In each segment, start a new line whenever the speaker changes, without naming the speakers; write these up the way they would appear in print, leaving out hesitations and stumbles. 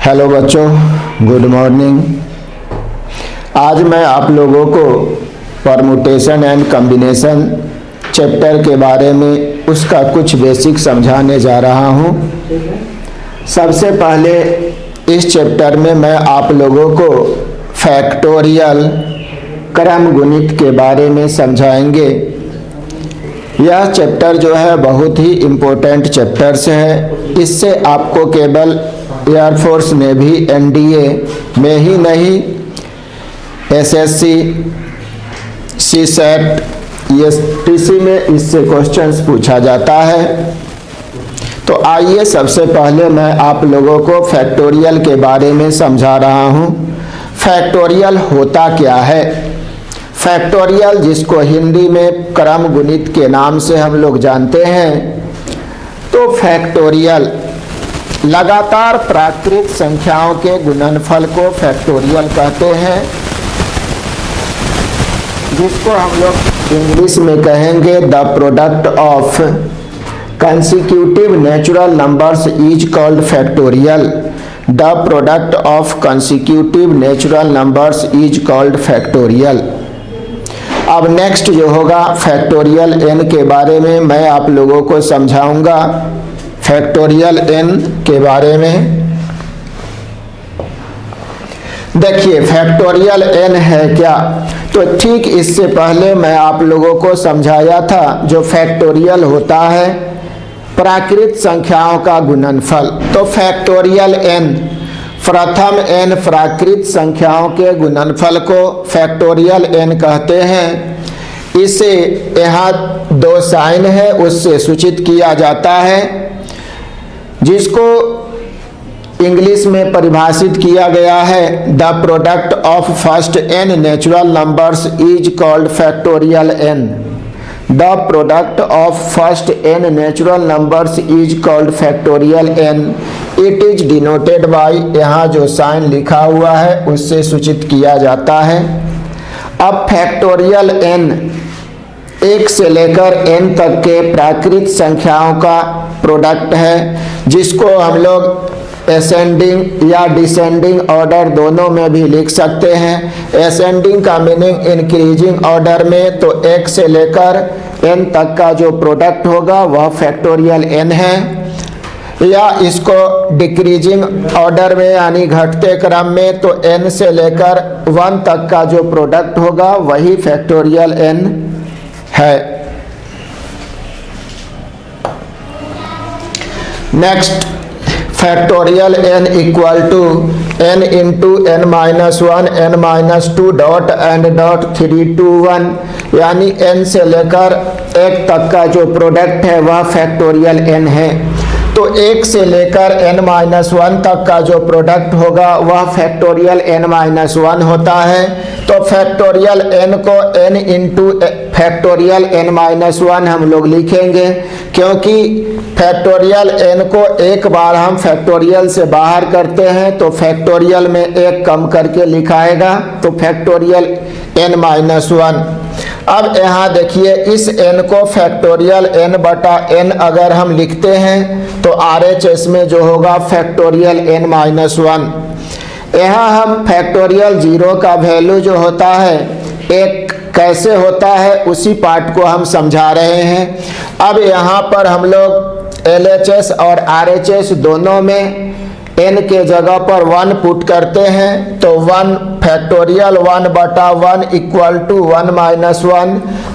Hello बच्चों, good morning. आज मैं आप लोगों को परमुटेशन एंड कॉम्बिनेशन चैप्टर के बारे में उसका कुछ बेसिक समझाने जा रहा हूँ। सबसे पहले इस चैप्टर में मैं आप लोगों को फैक्टोरियल क्रम गुणित के बारे में समझाएंगे। यह चैप्टर जो है बहुत ही इम्पोर्टेंट चैप्टर्स है। इससे आपको केवल एयरफोर्स में भी एनडीए में ही नहीं, एसएससी, सीसेट, टीसी में इससे क्वेश्चंस पूछा जाता है। तो आइए सबसे पहले मैं आप लोगों को फैक्टोरियल के बारे में समझा रहा हूँ। फैक्टोरियल होता क्या है? फैक्टोरियल, जिसको हिंदी में क्रम गुणित के नाम से हम लोग जानते हैं, तो फैक्टोरियल लगातार प्राकृत संख्याओं के गुणनफल को फैक्टोरियल कहते हैं, जिसको हम लोग इंग्लिश में कहेंगे the product of consecutive natural numbers is called factorial. The product of consecutive natural numbers is called factorial. अब नेक्स्ट जो होगा फैक्टोरियल n के बारे में मैं आप लोगों को समझाऊंगा। फैक्टोरियल n के बारे में देखिए, फैक्टोरियल n है क्या? तो ठीक इससे पहले मैं आप लोगों को समझाया था जो फैक्टोरियल होता है प्राकृत संख्याओं का गुणनफल। तो फैक्टोरियल n, प्रथम n प्राकृत संख्याओं के गुणनफल को फैक्टोरियल n कहते हैं। इसे यहाँ दो साइन है उससे सूचित किया जाता है, जिसको इंग्लिश में परिभाषित किया गया है the product of first n natural numbers is called factorial n। The product of first n natural numbers is called factorial n। It is denoted by, यहाँ जो साइन लिखा हुआ है उससे सूचित किया जाता है। अब फैक्टोरियल n एक से लेकर n तक के प्राकृत संख्याओं का प्रोडक्ट है, जिसको हम लोग असेंडिंग या डिसेंडिंग ऑर्डर दोनों में भी लिख सकते हैं। असेंडिंग का मीनिंग इंक्रीजिंग ऑर्डर में, तो 1 से लेकर n तक का जो प्रोडक्ट होगा वह फैक्टोरियल n है। या इसको डिक्रीजिंग ऑर्डर में यानी घटते क्रम में, तो n से लेकर 1 तक का जो प्रोडक्ट होगा वही फैक्टोरियल n है। Next, factorial n equal to n into n minus 1 n minus 2 dot and dot 3 to 1, यानी n से लेकर 1 तक का जो प्रोडक्ट है वह फैक्टोरियल n है। तो 1 से लेकर n माइनस 1 तक का जो प्रोडक्ट होगा वह फैक्टोरियल n माइनस 1 होता है। तो फैक्टोरियल n को n into factorial n minus 1 हम लोग लिखेंगे, क्योंकि फैक्टोरियल n को एक बार हम फैक्टोरियल से बाहर करते हैं तो फैक्टोरियल में एक कम करके लिखाएगा, तो फैक्टोरियल n माइनस 1। अब यहाँ देखिए, इस n को फैक्टोरियल n बटा n अगर हम लिखते हैं तो RHS में जो होगा फैक्टोरियल n माइनस 1। यहाँ हम फैक्टोरियल 0 का वैल्यू जो होता है एक कैसे होता है उसी पार्ट को हम समझा रहे हैं। अब यहाँ पर हम लोग LHS और RHS दोनों में n के जगह पर 1 पुट करते हैं, तो 1 फैक्टोरियल 1 बटा 1 इक्वल टू 1 माइनस 1,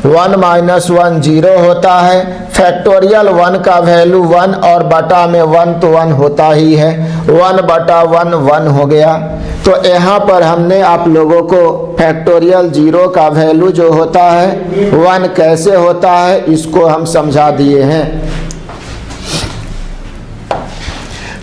1 माइनस 1 0 होता है। फैक्टोरियल 1 का वैल्यू 1 और बटा में 1 तो 1 होता ही है, 1 बटा 1 1 हो गया। तो यहाँ पर हमने आप लोगों को फैक्टोरियल 0 का वैल्यू जो होता है 1 कैसे होता है इसको हम समझा दिए हैं।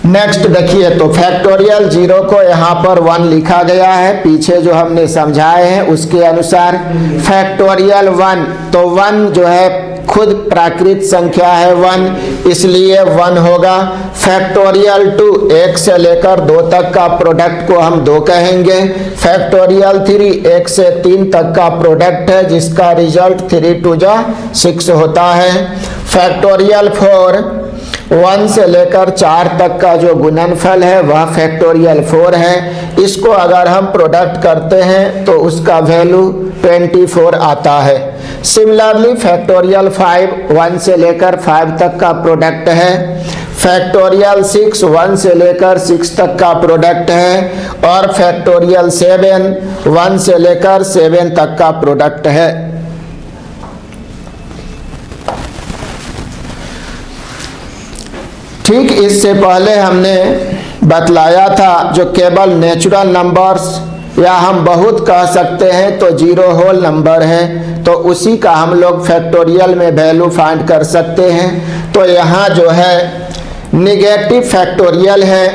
नेक्स्ट देखिए, तो फैक्टोरियल 0 को यहाँ पर 1 लिखा गया है, पीछे जो हमने समझाए हैं उसके अनुसार। फैक्टोरियल 1, तो 1 जो है खुद प्राकृत संख्या है 1, इसलिए 1 होगा। फैक्टोरियल 2, 1 से लेकर 2 तक का प्रोडक्ट को हम 2 कहेंगे। फैक्टोरियल 3, 1 से 3 तक का प्रोडक्ट है जिसका रिजल्ट 3 to 6 होता है। फैक्टोरियल 4, 1 से लेकर 4 तक का जो गुणनफल है वह फैक्टोरियल 4 है। इसको अगर हम प्रोडक्ट करते हैं तो उसका वैल्यू 24 आता है। सिमिलरली फैक्टोरियल 5 1 से लेकर 5 तक का प्रोडक्ट है। फैक्टोरियल 6 1 से लेकर 6 तक का प्रोडक्ट है। और फैक्टोरियल 7 1 से लेकर 7 तक का प्रोडक्ट है। ठीक इससे पहले हमने बतलाया था जो केवल नेचुरल नंबर्स या हम बहुत कह सकते हैं तो जीरो होल नंबर है, तो उसी का हम लोग फैक्टोरियल में वैल्यू फाइंड कर सकते हैं। तो यहाँ जो है नेगेटिव फैक्टोरियल है,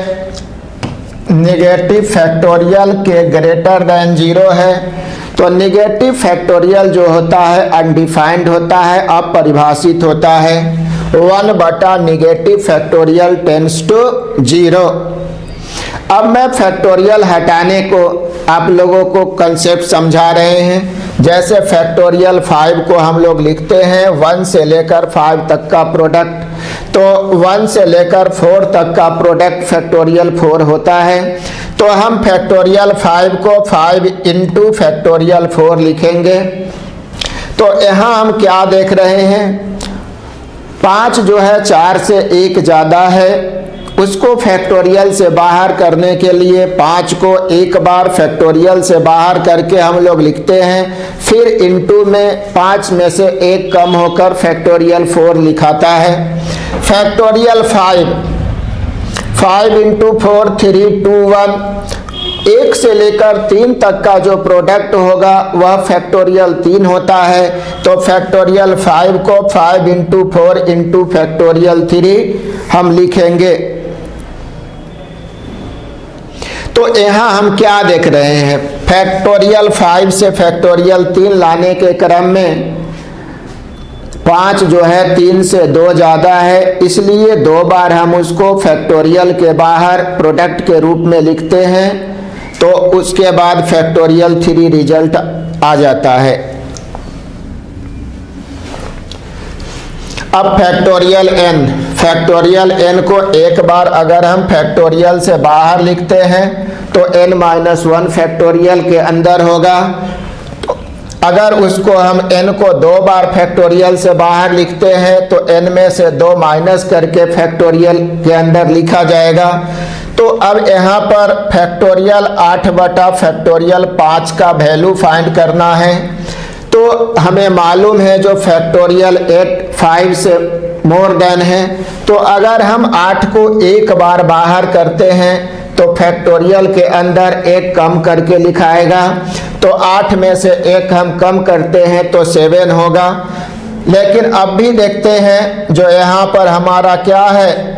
नेगेटिव फैक्टोरियल के ग्रेटर देन 0 है। तो नेगेटिव फैक्टोरियल जो होता है अनडिफाइंड होता है, अपरिभाषित होता है। 1 बटा नेगेटिव फैक्टोरियल टेंड्स टू 0। अब मैं फैक्टोरियल हटाने को आप लोगों को कंसेप्ट समझा रहे हैं। जैसे फैक्टोरियल 5 को हम लोग लिखते हैं 1 से लेकर 5 तक का प्रोडक्ट, तो 1 से लेकर 4 तक का प्रोडक्ट फैक्टोरियल 4 होता है। तो हम फैक्टोरियल 5 को 5 इंटू फैक्टोरियल 4 लिखेंगे। तो यहाँ हम क्या देख रहे हैं, 5 जो है 4 से 1 ज़्यादा है, उसको फैक्टोरियल से बाहर करने के लिए 5 को एक बार फैक्टोरियल से बाहर करके हम लोग लिखते हैं, फिर इंटू में 5 में से 1 कम होकर फैक्टोरियल 4 लिखाता है। फैक्टोरियल 5 इंटू 4 3 2 1, 1 से लेकर 3 तक का जो प्रोडक्ट होगा वह फैक्टोरियल 3 होता है। तो फैक्टोरियल 5 को 5 इंटू 4 इंटू फैक्टोरियल 3 हम लिखेंगे। तो यहाँ हम क्या देख रहे हैं, फैक्टोरियल 5 से फैक्टोरियल 3 लाने के क्रम में 5 जो है 3 से 2 ज़्यादा है, इसलिए 2 बार हम उसको फैक्टोरियल के बाहर प्रोडक्ट के रूप में लिखते हैं। तो उसके बाद फैक्टोरियल 3 रिजल्ट आ जाता है। अब फैक्टोरियल n को एक बार अगर हम फैक्टोरियल से बाहर लिखते हैं तो n-1 फैक्टोरियल के अंदर होगा। तो अगर उसको हम n को 2 बार फैक्टोरियल से बाहर लिखते हैं तो n में से 2 माइनस करके फैक्टोरियल के अंदर लिखा जाएगा। तो अब यहाँ पर फैक्टोरियल 8 बटा फैक्टोरियल 5 का वैल्यू फाइंड करना है। तो हमें मालूम है जो फैक्टोरियल 8 5 से मोर देन है, तो अगर हम 8 को एक बार बाहर करते हैं तो फैक्टोरियल के अंदर 1 कम करके लिखाएगा। तो 8 में से 1 हम कम करते हैं तो 7 होगा। लेकिन अब भी देखते हैं जो यहाँ पर हमारा क्या है,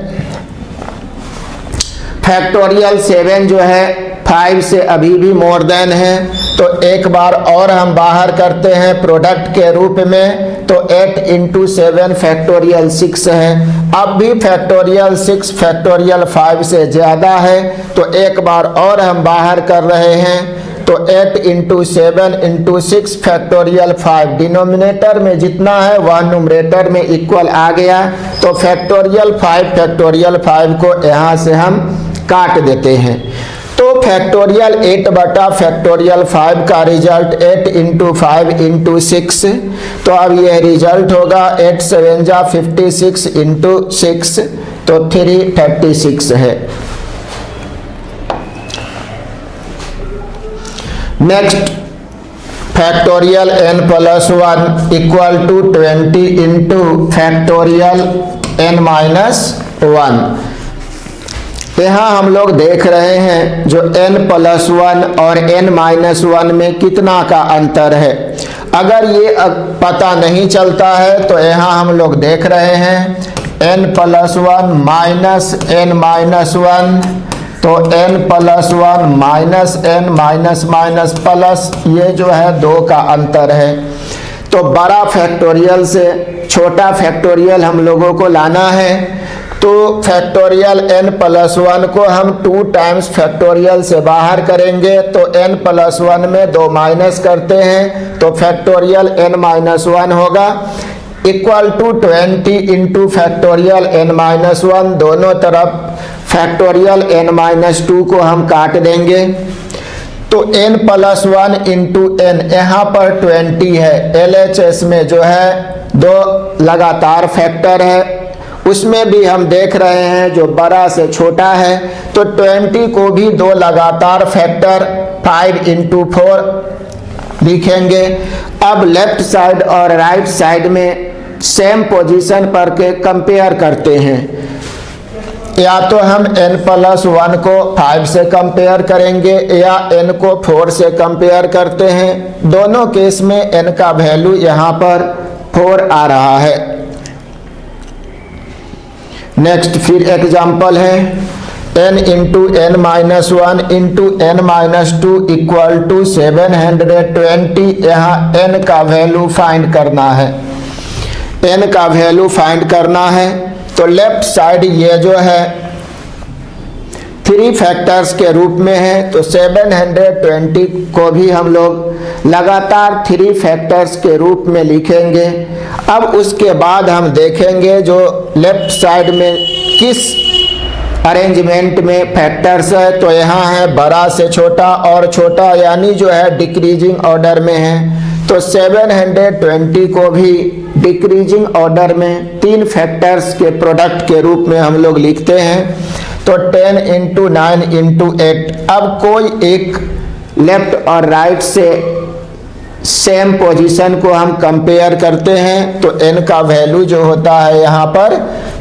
फैक्टोरियल 7 जो है 5 से अभी भी मोर देन है। तो एक बार और हम बाहर करते हैं प्रोडक्ट के रूप में, तो 8 इंटू 7 फैक्टोरियल 6 है। अब भी फैक्टोरियल 6 फैक्टोरियल 5 से ज़्यादा है, तो एक बार और हम बाहर कर रहे हैं। तो 8 इंटू 7 इंटू 6 फैक्टोरियल 5, डिनोमिनेटर में जितना है वह न्यूमरेटर में इक्वल आ गया। तो फैक्टोरियल 5 को यहाँ से हम काट देते हैं। तो फैक्टोरियल 8 बटा फैक्टोरियल 5 का रिजल्ट 8 इंटू 5 इंटू 6। तो अब यह रिजल्ट होगा 8 7 जा 56 इंटू 6, तो 336 है। Next factorial n+1 equal to 20 into factorial n-1। यहाँ हम लोग देख रहे हैं जो n+1 और n-1 में कितना का अंतर है। अगर ये पता नहीं चलता है तो यहाँ हम लोग देख रहे हैं n+1 माइनस n-1, तो n+1 minus n minus minus plus, ये जो है 2 का अंतर है। तो बड़ा फैक्टोरियल से छोटा फैक्टोरियल हम लोगों को लाना है। तो फैक्टोरियल n+1 को हम 2 टाइम्स फैक्टोरियल से बाहर करेंगे, तो n+1 में 2 माइनस करते हैं तो फैक्टोरियल n-1 होगा। Equal to 20 into factorial n-1, दोनों तरफ फैक्टोरियल n-2 को हम काट देंगे तो n+1 इंटू n, यहाँ पर 20 है। LHS में जो है दो लगातार फैक्टर है, उसमें भी हम देख रहे हैं जो बड़ा से छोटा है, तो 20 को भी दो लगातार फैक्टर 5 इंटू 4 लिखेंगे। अब लेफ्ट साइड और राइट साइड में सेम पोजीशन पर के कंपेयर करते हैं, या तो हम n+1 को 5 से कंपेयर करेंगे या n को 4 से कंपेयर करते हैं। दोनों केस में n का वैल्यू यहाँ पर 4 आ रहा है। नेक्स्ट फिर एग्जाम्पल है n into n-1 into n-2 equal to 720। यहाँ n का वैल्यू फाइंड करना है, n का वैल्यू फाइंड करना है। तो लेफ्ट साइड ये जो है 3 फैक्टर्स के रूप में है, तो 720 को भी हम लोग लगातार 3 फैक्टर्स के रूप में लिखेंगे। अब उसके बाद हम देखेंगे जो लेफ्ट साइड में किस अरेंजमेंट में फैक्टर्स है, तो यहाँ है बड़ा से छोटा और छोटा, यानी जो है डिक्रीजिंग ऑर्डर में है। तो 720 को भी डिक्रीजिंग ऑर्डर में 3 फैक्टर्स के प्रोडक्ट के रूप में हम लोग लिखते हैं। तो 10 इंटू 9 इंटू 8। अब कोई एक लेफ्ट और राइट से सेम पोजीशन को हम कंपेयर करते हैं, तो n का वैल्यू जो होता है यहाँ पर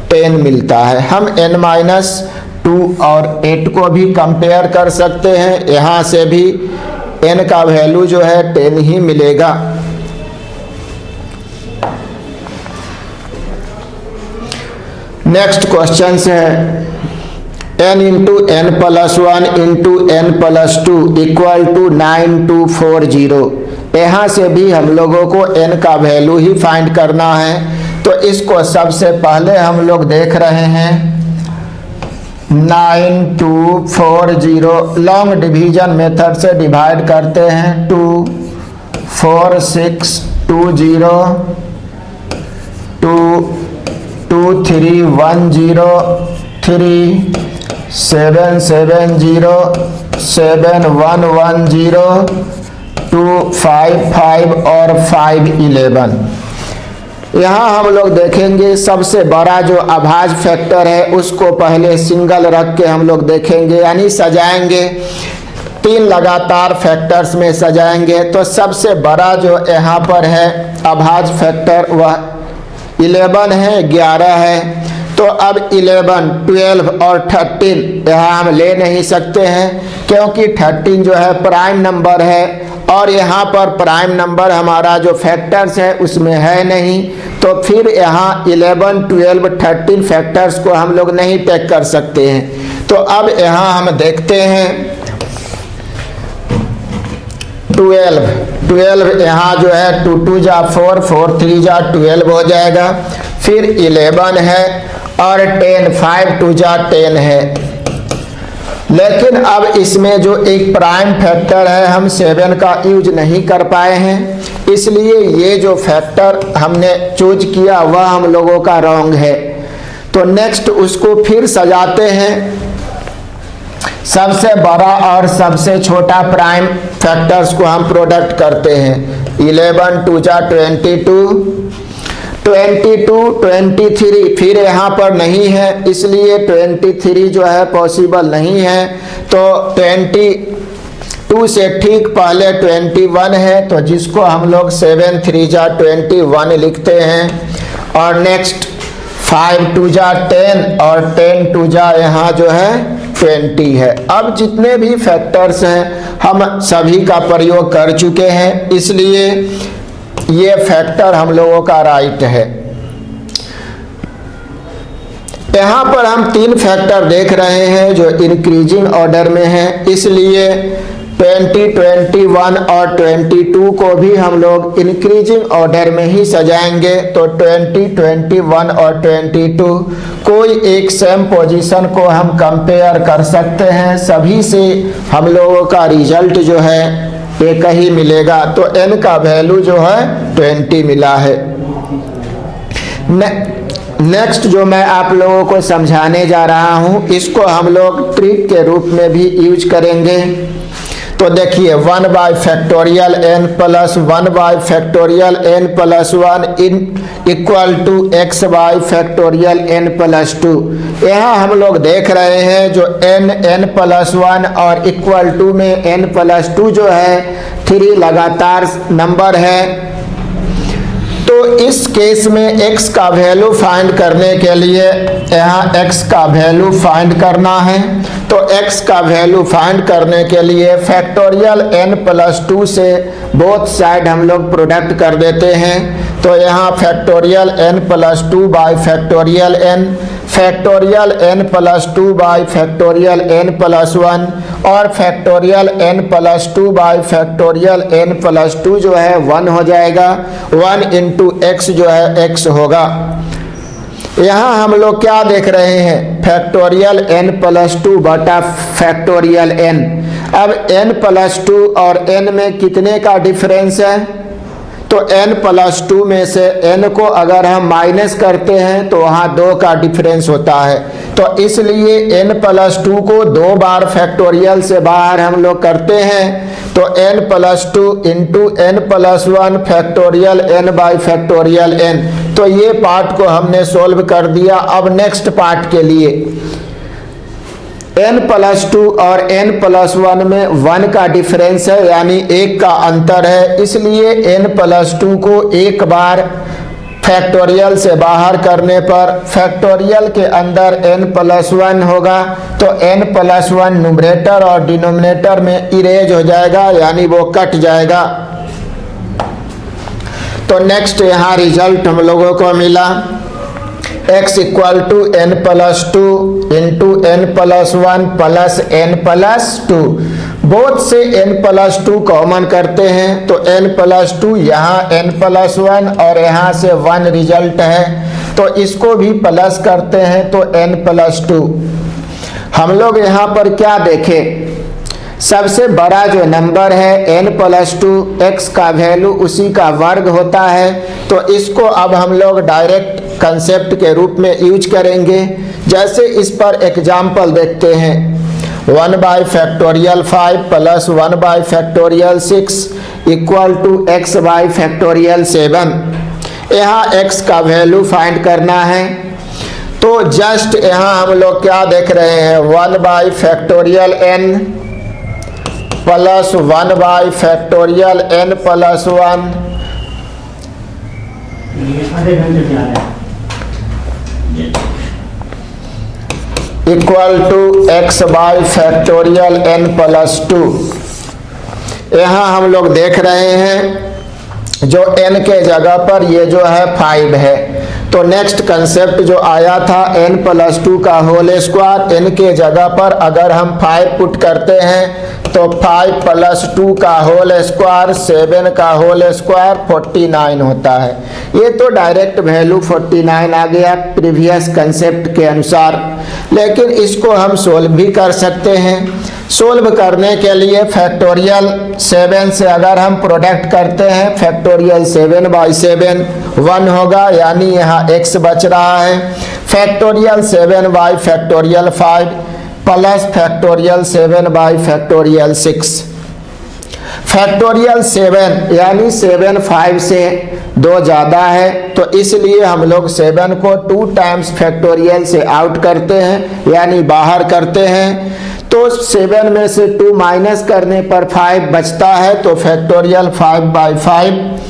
10 मिलता है। हम n-2 और 8 को भी कंपेयर कर सकते हैं, यहाँ से भी n का वैल्यू जो है 10 ही मिलेगा। नेक्स्ट क्वेश्चन है n into n+1 into n+2 equal to 9240। यहाँ से भी हम लोगों को n का वैल्यू ही फाइंड करना है। तो इसको सबसे पहले हम लोग देख रहे हैं 9240, लॉन्ग डिवीजन मेथड से डिवाइड करते हैं। 2 4 6 2 0 2 2 3 1 0 3 7 7 0 7 1 1 0 2 5 5 और 5 11। यहाँ हम लोग देखेंगे सबसे बड़ा जो अभाज्य फैक्टर है उसको पहले सिंगल रख के हम लोग देखेंगे, यानी सजाएंगे, 3 लगातार फैक्टर्स में सजाएंगे। तो सबसे बड़ा जो यहाँ पर है अभाज्य फैक्टर वह 11 है, 11 है। तो अब 11, 12 और 13 यहाँ हम ले नहीं सकते हैं, क्योंकि 13 जो है प्राइम नंबर है और यहाँ पर प्राइम नंबर हमारा जो फैक्टर्स है उसमें है नहीं। तो फिर यहाँ 11, 12, 13 फैक्टर्स को हम लोग नहीं टेक कर सकते हैं। तो अब यहाँ हम देखते हैं 12 यहाँ जो है 2 2 जा 4 4 3 जा 12 हो जाएगा। फिर 11 है और 10 5 2 जा 10 है। लेकिन अब इसमें जो एक प्राइम फैक्टर है हम 7 का यूज नहीं कर पाए हैं, इसलिए ये जो फैक्टर हमने चूज किया वह हम लोगों का रॉन्ग है। तो नेक्स्ट उसको फिर सजाते हैं, सबसे बड़ा और सबसे छोटा प्राइम फैक्टर्स को हम प्रोडक्ट करते हैं। 11 2 जा 22 22 23, फिर यहाँ पर नहीं है इसलिए 23 जो है पॉसिबल नहीं है। तो 22 से ठीक पहले 21 है, तो जिसको हम लोग 7 3 जा 21 लिखते हैं। और नेक्स्ट 5 2 जा 10 और 10 2 जा यहाँ जो है 20 है। अब जितने भी फैक्टर्स हैं हम सभी का प्रयोग कर चुके हैं, इसलिए ये फैक्टर हम लोगों का राइट है। यहाँ पर हम 3 फैक्टर देख रहे हैं जो इंक्रीजिंग ऑर्डर में है, इसलिए 20 21 और 22 को भी हम लोग इंक्रीजिंग ऑर्डर में ही सजाएंगे। तो 20 21 और 22 कोई एक सेम पोजीशन को हम कंपेयर कर सकते हैं, सभी से हम लोगों का रिजल्ट जो है एक ही मिलेगा। तो n का वैल्यू जो है 20 मिला है। नेक्स्ट जो मैं आप लोगों को समझाने जा रहा हूं, इसको हम लोग ट्रिक के रूप में भी यूज करेंगे। तो देखिए 1 by factorial n plus 1 by factorial n plus 1 इन equal to x by factorial n plus 2। यहाँ हम लोग देख रहे हैं जो n प्लस 1 और इक्वल टू में n प्लस 2 जो है 3 लगातार नंबर है। तो इस केस में x का वैल्यू फाइंड करने के लिए यहाँ x का वैल्यू फाइंड करना है। तो x का वैल्यू फाइंड करने के लिए फैक्टोरियल n प्लस 2 से बोथ साइड हम लोग प्रोडक्ट कर देते हैं। तो यहाँ factorial n plus 2 by factorial n, factorial n plus 2 by factorial n plus 1 और factorial n plus 2 by factorial n plus 2 जो है 1 हो जाएगा। 1 इंटू x जो है x होगा। यहाँ हम लोग क्या देख रहे हैं, फैक्टोरियल n प्लस 2 बटा फैक्टोरियल n। अब n प्लस 2 और n में कितने का डिफरेंस है, तो n प्लस 2 में से n को अगर हम माइनस करते हैं तो वहाँ 2 का डिफरेंस होता है। तो इसलिए n प्लस 2 को 2 बार फैक्टोरियल से बाहर हम लोग करते हैं। तो n plus 2 into n plus 1 factorial n by factorial n। तो ये पार्ट को हमने सोल्व कर दिया। अब नेक्स्ट पार्ट के लिए n प्लस 2 और n प्लस 1 में 1 का डिफरेंस है, यानी 1 का अंतर है। इसलिए n प्लस 2 को एक बार फैक्टोरियल से बाहर करने पर फैक्टोरियल के अंदर n प्लस 1 होगा। तो n प्लस 1 न्यूमरेटर और डिनोमिनेटर में इरेज हो जाएगा, यानी वो कट जाएगा। तो नेक्स्ट यहाँ रिजल्ट हम लोगों को मिला x equal to n plus 2 into n plus 1 plus n plus 2। Both से n प्लस 2 कॉमन करते हैं तो n प्लस 2 यहाँ n प्लस 1 और यहाँ से 1 रिजल्ट है। तो इसको भी प्लस करते हैं तो n प्लस 2। हम लोग यहाँ पर क्या देखें, सबसे बड़ा जो नंबर है n प्लस 2, x का वैल्यू उसी का वर्ग होता है। तो इसको अब हम लोग डायरेक्ट कंसेप्ट के रूप में यूज करेंगे। जैसे इस पर एग्जाम्पल देखते हैं, 1 by factorial 5 plus 1 by factorial 6 equal to x by factorial 7। यहाँ x का वैल्यू फाइंड करना है। तो जस्ट यहाँ हम लोग क्या देख रहे हैं, 1 by factorial n plus 1 by factorial n plus 1 equal to x by factorial n plus 2। यहाँ हम लोग देख रहे हैं जो n के जगह पर ये जो है 5 है। तो नेक्स्ट कंसेप्ट जो आया था n प्लस 2 का होल स्क्वायर, n के जगह पर अगर हम 5 पुट करते हैं तो 5 प्लस 2 का होल स्क्वायर 7 का होल स्क्वायर 49 होता है। ये तो डायरेक्ट वैल्यू 49 आ गया प्रीवियस कंसेप्ट के अनुसार। लेकिन इसको हम सोल्व भी कर सकते हैं। सोल्व करने के लिए फैक्टोरियल 7 से अगर हम प्रोडक्ट करते हैं, फैक्टोरियल 7 बाई 7 1 होगा, यानी यहाँ x बच रहा है। Factorial 7 by factorial 5 plus factorial 7 by factorial 6। Factorial 7 यानी 7 5 से 2 ज़्यादा है, तो इसलिए हम लोग 7 को 2 टाइम्स फैक्टोरियल से आउट करते हैं, यानी बाहर करते हैं। तो 7 में से 2 माइनस करने पर 5 बचता है, तो फैक्टोरियल 5 बाई 5।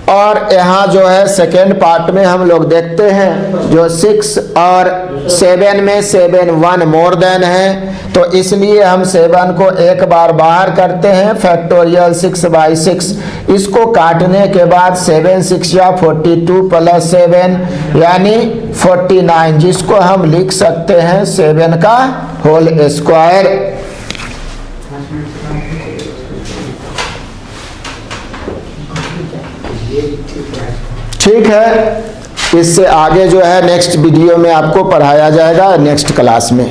और यहाँ जो है सेकेंड पार्ट में हम लोग देखते हैं जो 6 और 7 में 7 1 मोर देन है, तो इसलिए हम 7 को एक बार बाहर करते हैं, फैक्टोरियल 6 बाई 6। इसको काटने के बाद 7 6 या 42 प्लस 7 यानी 49, जिसको हम लिख सकते हैं 7 का होल स्क्वायर। ठीक है, इससे आगे जो है नेक्स्ट वीडियो में आपको पढ़ाया जाएगा नेक्स्ट क्लास में।